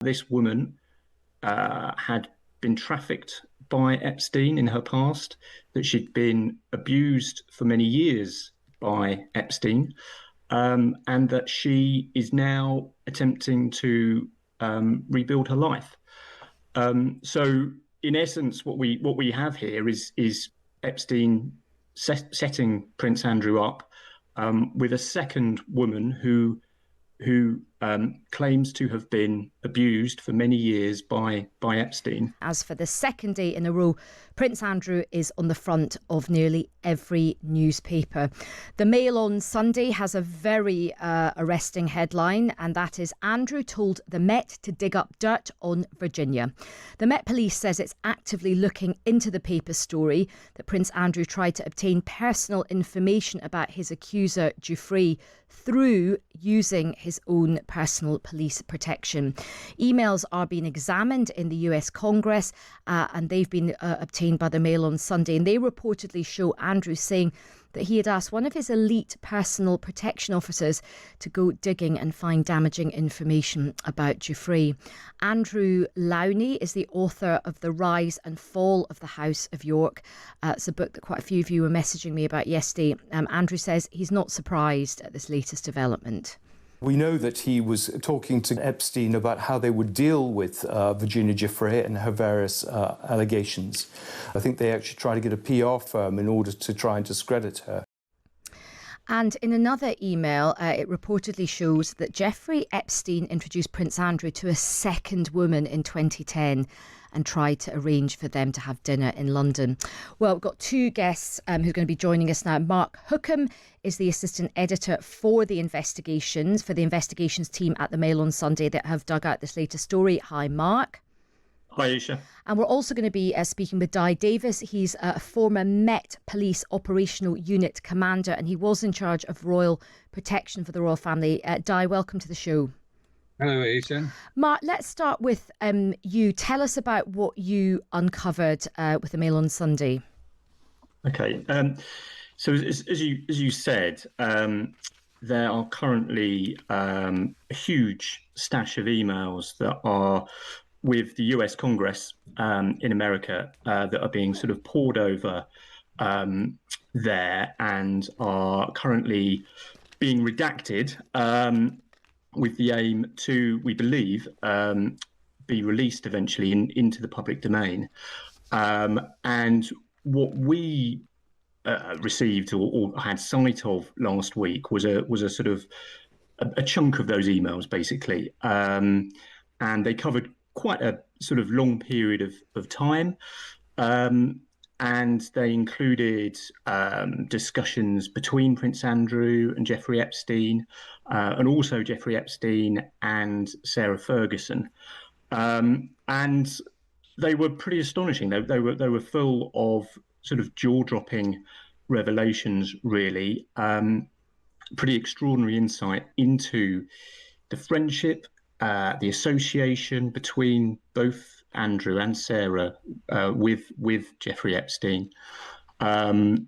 This woman had been trafficked by Epstein in her past, that she'd been abused for many years by Epstein, and that she is now attempting to rebuild her life. So, in essence, what we have here is Epstein setting Prince Andrew up with a second woman who claims to have been abused for many years by Epstein. As for the second day in a row, Prince Andrew is on the front of nearly every newspaper. The Mail on Sunday has a very arresting headline, and that is Andrew told the Met to dig up dirt on Virginia. The Met Police says it's actively looking into the paper story that Prince Andrew tried to obtain personal information about his accuser, Giuffre, through using his own personal police protection. Emails are being examined in the US Congress and they've been obtained by the Mail on Sunday, and they reportedly show Andrew saying that he had asked one of his elite personal protection officers to go digging and find damaging information about Giuffre. Andrew Lowney is the author of The Rise and Fall of the House of York. It's a book that quite a few of you were messaging me about yesterday. Andrew says he's not surprised at this latest development. We know that he was talking to Epstein about how they would deal with Virginia Giuffre and her various allegations. I think they actually tried to get a PR firm in order to try and discredit her. And in another email, it reportedly shows that Jeffrey Epstein introduced Prince Andrew to a second woman in 2010 and tried to arrange for them to have dinner in London. Well, we've got two guests who are going to be joining us now. Mark Hookham is the assistant editor for the investigations team at the Mail on Sunday that have dug out this latest story. Hi, Mark. Hi, Aisha. And we're also going to be speaking with Di Davis. He's a former Met Police Operational Unit commander, and he was in charge of royal protection for the royal family. Di, welcome to the show. Hello, Aisha. Mark, let's start with you. Tell us about what you uncovered with the Mail on Sunday. Okay. So as you said, there are currently a huge stash of emails that are with the US Congress in America that are being sort of poured over there and are currently being redacted with the aim to, we believe, be released eventually into the public domain. And what we received or had sight of last week was a sort of a chunk of those emails, basically, and they covered quite a sort of long period of time, and they included discussions between Prince Andrew and Jeffrey Epstein, and also Jeffrey Epstein and Sarah Ferguson, and they were pretty astonishing. They were full of sort of jaw-dropping revelations, really. Pretty extraordinary insight into the friendship, the association between both Andrew and Sarah with Jeffrey Epstein, and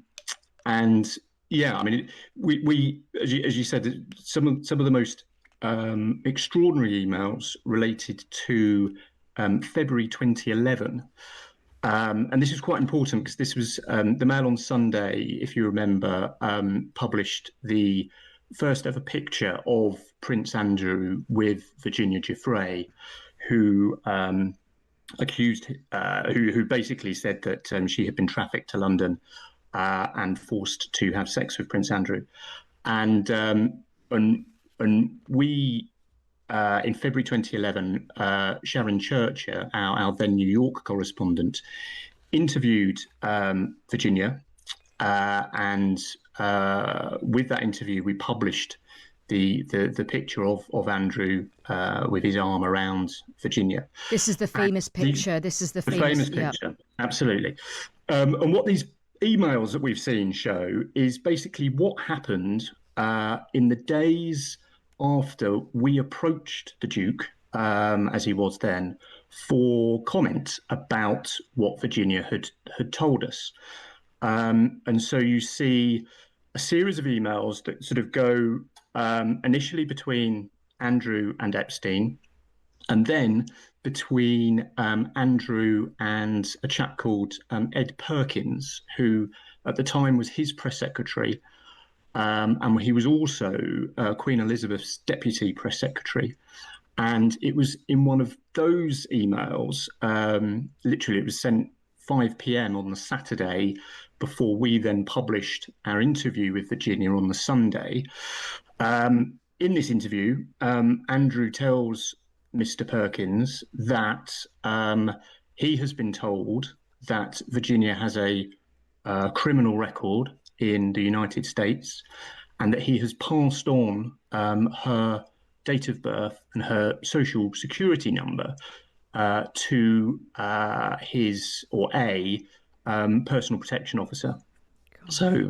yeah, I mean, we as you said, some of the most extraordinary emails related to February 2011. And this is quite important because this was the Mail on Sunday, if you remember, published the first ever picture of Prince Andrew with Virginia Giuffre, who who basically said that she had been trafficked to London and forced to have sex with Prince Andrew, and we. In February 2011, Sharon Churcher, our then New York correspondent, interviewed Virginia, and with that interview, we published the picture of Andrew with his arm around Virginia. This is the famous picture. This is the famous picture. Yeah. Absolutely. And what these emails that we've seen show is basically what happened in the days after we approached the Duke, as he was then, for comment about what Virginia had told us. And so you see a series of emails that sort of go initially between Andrew and Epstein, And then between Andrew and a chap called Ed Perkins, who at the time was his press secretary, and he was also Queen Elizabeth's deputy press secretary. And it was in one of those emails, literally it was sent 5 p.m. on the Saturday before we then published our interview with Virginia on the Sunday. In this interview, Andrew tells Mr. Perkins that he has been told that Virginia has a criminal record in the United States, and that he has passed on her date of birth and her social security number to his or a personal protection officer. So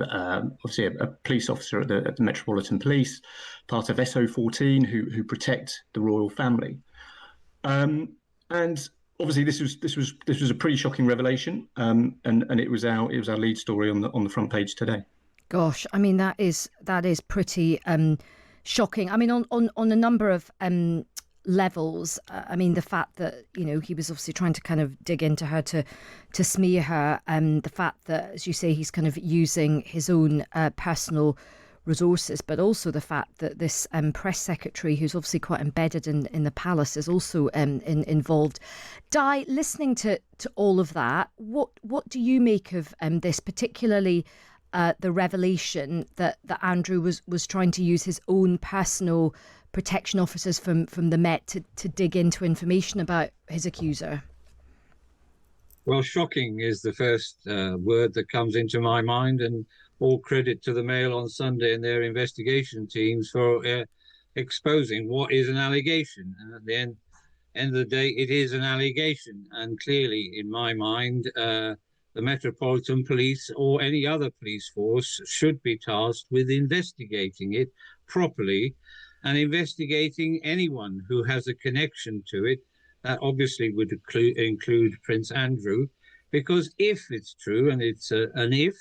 obviously a police officer at the Metropolitan Police, part of SO14, who protect the royal family. And obviously this was a pretty shocking revelation, and it was our lead story on the front page today. Gosh, I mean that is pretty shocking. I mean on a number of levels. I mean the fact that he was obviously trying to kind of dig into her to smear her, the fact that, as you say, he's kind of using his own personal resources, but also the fact that this press secretary, who's obviously quite embedded in the palace, is also involved. Di, listening to all of that, what do you make of this, particularly the revelation that Andrew was trying to use his own personal protection officers from the Met to dig into information about his accuser? Well, shocking is the first word that comes into my mind, and all credit to the Mail on Sunday and their investigation teams for exposing what is an allegation. And at the end of the day, it is an allegation. And clearly, in my mind, the Metropolitan Police or any other police force should be tasked with investigating it properly and investigating anyone who has a connection to it. That obviously would include Prince Andrew, because if it's true, and it's an if,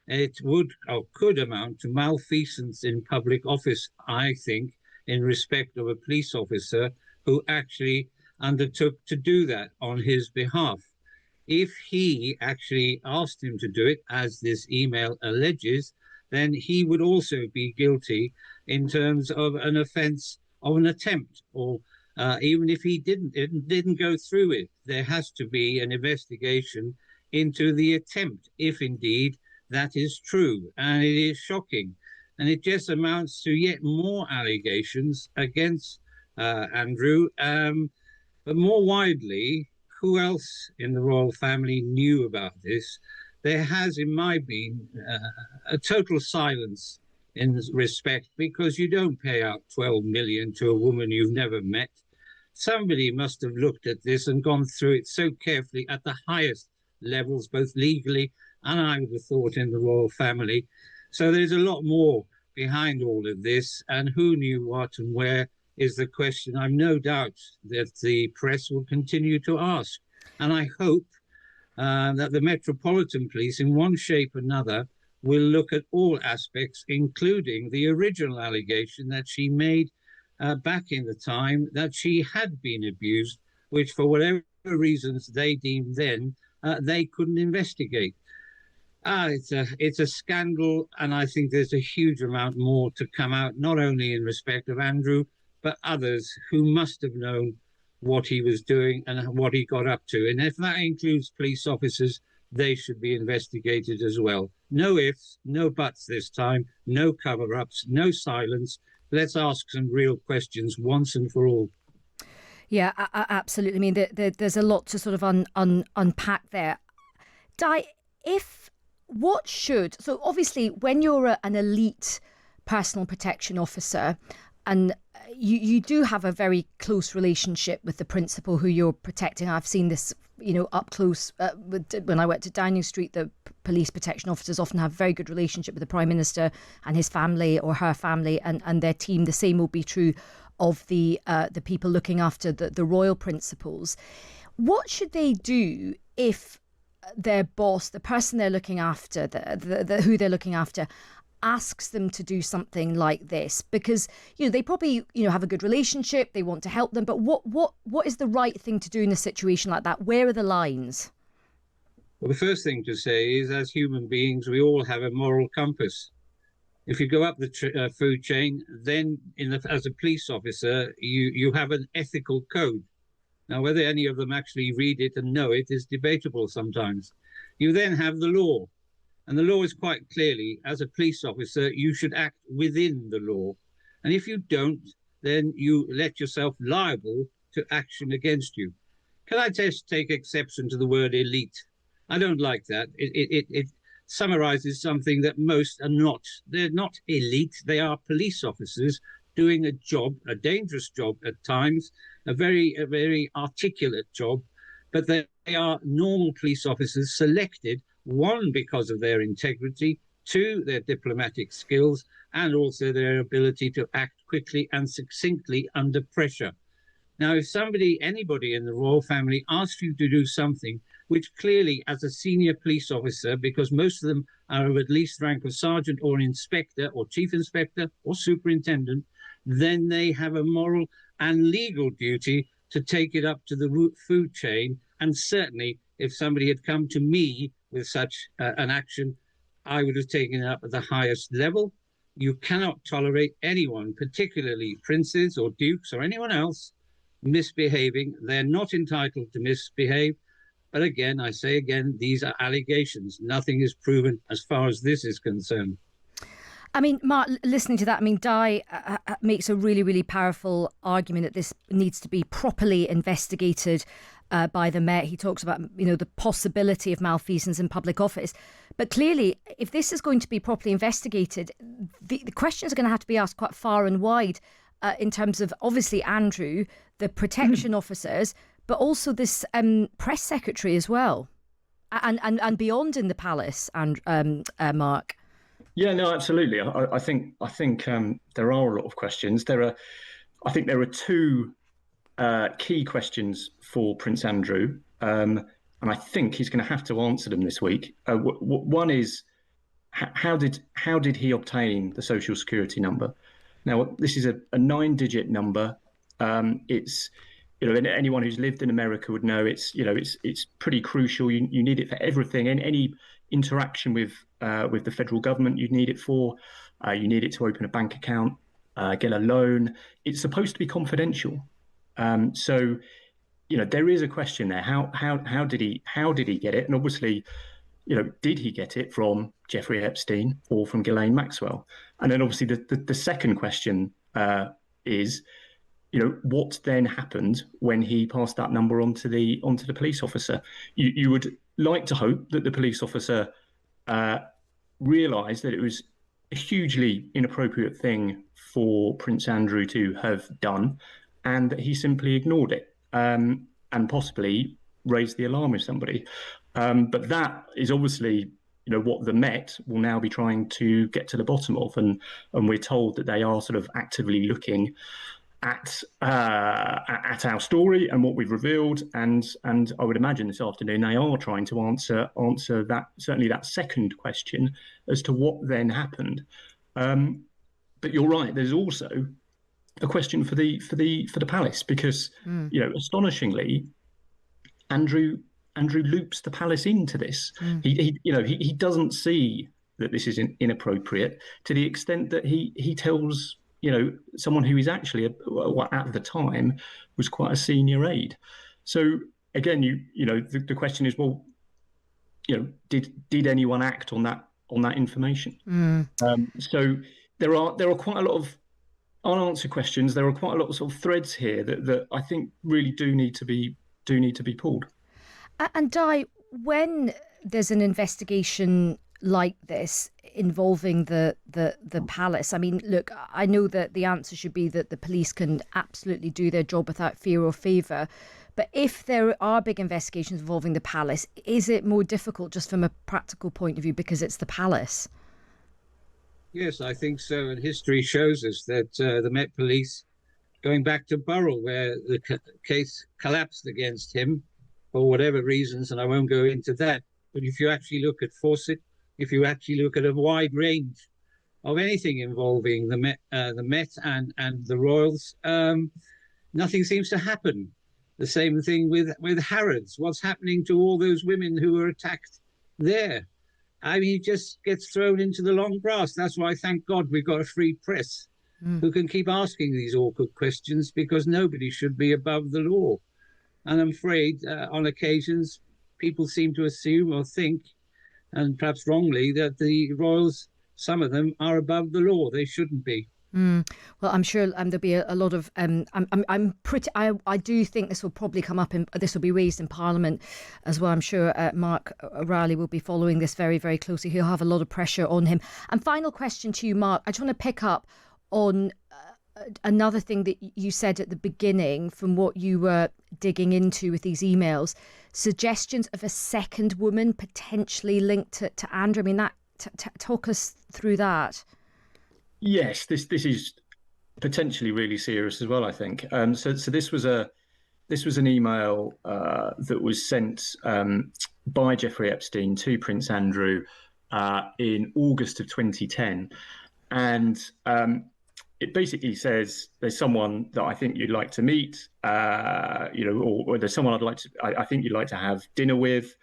it would or could amount to malfeasance in public office, I think, in respect of a police officer who actually undertook to do that on his behalf. If he actually asked him to do it, as this email alleges, then he would also be guilty in terms of an offence of an attempt, or even if he didn't go through it, there has to be an investigation into the attempt, if indeed that is true. And it is shocking. And it just amounts to yet more allegations against Andrew. But more widely, who else in the royal family knew about this? There has, in my being, a total silence in respect, because you don't pay out 12 million to a woman you've never met. Somebody must have looked at this and gone through it so carefully at the highest levels, both legally and I would have thought in the royal family. So there's a lot more behind all of this, and who knew what and where is the question I've no doubt that the press will continue to ask. And I hope that the Metropolitan Police, in one shape or another, will look at all aspects, including the original allegation that she made back in the time that she had been abused, which for whatever reasons they deemed then, they couldn't investigate. It's a scandal, and I think there's a huge amount more to come out, not only in respect of Andrew, but others who must have known what he was doing and what he got up to. And if that includes police officers, they should be investigated as well. No ifs, no buts this time, no cover-ups, no silence. Let's ask some real questions once and for all. Yeah, absolutely. I mean, there's a lot to sort of unpack there. Di, so obviously when you're an elite personal protection officer, and you do have a very close relationship with the principal who you're protecting. I've seen this, up close. When I worked at Downing Street, the police protection officers often have a very good relationship with the Prime Minister and his family or her family and their team. The same will be true of the people looking after the royal principals. What should they do if their boss, the person they're looking after, who they're looking after, asks them to do something like this? Because, they probably, have a good relationship, they want to help them, but what is the right thing to do in a situation like that? Where are the lines? Well, the first thing to say is, as human beings, we all have a moral compass. If you go up the food chain, then as a police officer, you have an ethical code. Now, whether any of them actually read it and know it is debatable sometimes. You then have the law. And the law is quite clearly, as a police officer, you should act within the law. And if you don't, then you let yourself liable to action against you. Can I just take exception to the word elite? I don't like that. It summarizes something that most are not. They're not elite. They are police officers doing a job, a dangerous job at times, a very articulate job, but they are normal police officers selected, one, because of their integrity, two, their diplomatic skills, and also their ability to act quickly and succinctly under pressure. Now, if anybody in the royal family asks you to do something, which clearly as a senior police officer, because most of them are of at least rank of sergeant or inspector or chief inspector or superintendent, then they have a moral and legal duty to take it up to the food chain. And certainly, if somebody had come to me with such an action, I would have taken it up at the highest level. You cannot tolerate anyone, particularly princes or dukes or anyone else, misbehaving. They're not entitled to misbehave. But again, I say again, these are allegations. Nothing is proven as far as this is concerned. I mean, Mark, listening to that, Di makes a really, really powerful argument that this needs to be properly investigated by the Met. He talks about, the possibility of malfeasance in public office. But clearly, if this is going to be properly investigated, the questions are going to have to be asked quite far and wide in terms of, obviously, Andrew, the protection officers, but also this press secretary as well, and beyond in the palace, and Mark. Yeah, no, absolutely. I think there are a lot of questions. I think there are two key questions for Prince Andrew, and I think he's going to have to answer them this week. One is how did he obtain the Social Security number? Now, this is a 9-digit number. It's anyone who's lived in America would know it's pretty crucial. You need it for everything. Any interaction with the federal government, you need it for. You need it to open a bank account, get a loan. It's supposed to be confidential. So, there is a question there. How did he get it? And obviously, did he get it from Jeffrey Epstein or from Ghislaine Maxwell? And then obviously the second question is, what then happened when he passed that number onto the police officer? You would like to hope that the police officer realised that it was a hugely inappropriate thing for Prince Andrew to have done, and that he simply ignored it and possibly raised the alarm with somebody. But that is obviously, what the Met will now be trying to get to the bottom of, and we're told that they are sort of actively looking at our story and what we've revealed, and I would imagine this afternoon they are trying to answer that, certainly that second question as to what then happened. But you're right. There's also a question for the palace, because astonishingly, Andrew loops the palace into this. He doesn't see that this is inappropriate, to the extent that he tells someone who is actually at the time was quite a senior aide. So again, the question is, well, did anyone act on that information? So there are quite a lot of unanswered questions. There are quite a lot of sort of threads here that I think really do need to be pulled. And Di, when there's an investigation like this involving the palace, I mean, look, I know that the answer should be that the police can absolutely do their job without fear or favour, but if there are big investigations involving the palace, is it more difficult just from a practical point of view because it's the palace? Yes, I think so. And history shows us that the Met Police, going back to Burrell, where the case collapsed against him for whatever reasons, and I won't go into that, but if you actually look at Fawcett, if you actually look at a wide range of anything involving the Met and the royals, nothing seems to happen. The same thing with Harrods. What's happening to all those women who were attacked there? I mean, it just gets thrown into the long grass. That's why, thank God, we've got a free press who can keep asking these awkward questions, because nobody should be above the law. And I'm afraid on occasions people seem to assume or think, and perhaps wrongly, that the royals, some of them, are above the law. They shouldn't be. Well, I'm sure there'll be a lot of. I do think this will probably come up, this will be raised in Parliament as well. I'm sure Mark O'Reilly will be following this very, very closely. He'll have a lot of pressure on him. And final question to you, Mark. I just want to pick up on another thing that you said at the beginning, from what you were digging into with these emails, suggestions of a second woman potentially linked to Andrew. I mean, that talk us through that. Yes, this is potentially really serious as well, I think. So this was an email that was sent by Jeffrey Epstein to Prince Andrew in August of 2010, and it basically says, "There's someone that I think you'd like to meet, or there's someone I think you'd like to have dinner with."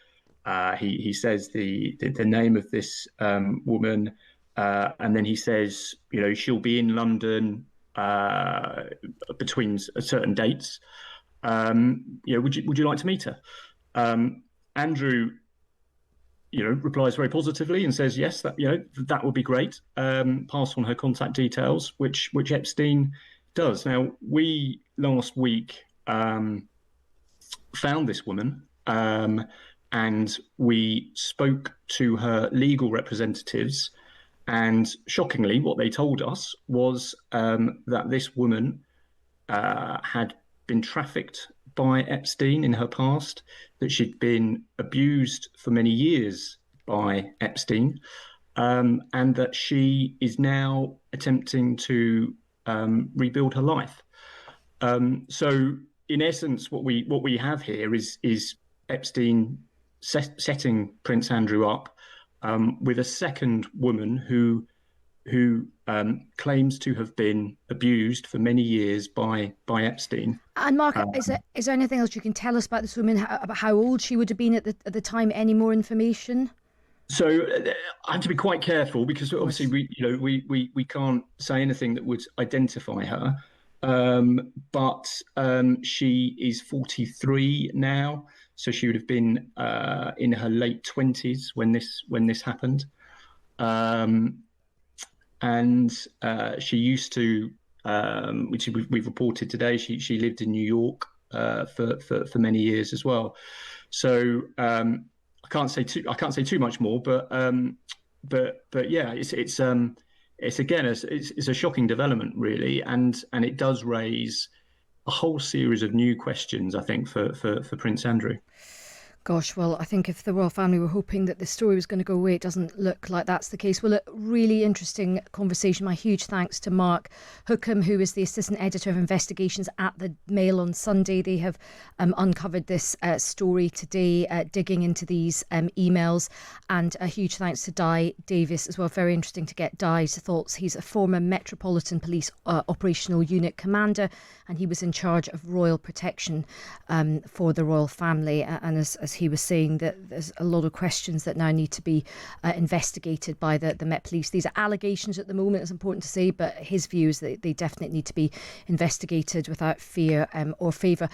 He says the name of this woman. And then he says, she'll be in London between certain dates. Would you like to meet her? Andrew, replies very positively and says yes, that would be great. Pass on her contact details, which Epstein does. Now, we last week found this woman, and we spoke to her legal representatives. And shockingly, what they told us was that this woman had been trafficked by Epstein in her past, that she'd been abused for many years by Epstein, and that she is now attempting to rebuild her life. So, in essence, what we have here is Epstein setting Prince Andrew up with a second woman who claims to have been abused for many years by Epstein. And Mark, is there anything else you can tell us about this woman, about how old she would have been at the time? Any more information? So I have to be quite careful, because obviously we can't say anything that would identify her. But she is 43 now, so she would have been in her late 20s when this happened. And she used to, which we've reported today, she lived in New York for many years as well. So I can't say too much more, but yeah, it's again it's a shocking development, really, and it does raise a whole series of new questions, I think, for Prince Andrew. Gosh, well, I think if the royal family were hoping that the story was going to go away, it doesn't look like that's the case. Well, a really interesting conversation. My huge thanks to Mark Hookham, who is the Assistant Editor of Investigations at the Mail on Sunday. They have uncovered this story today, digging into these emails. And a huge thanks to Di Davis as well. Very interesting to get Di's thoughts. He's a former Metropolitan Police Operational Unit Commander, and he was in charge of royal protection for the royal family. And as he was saying, that there's a lot of questions that now need to be investigated by the Met Police. These are allegations at the moment, it's important to say, but his view is that they definitely need to be investigated without fear or favour.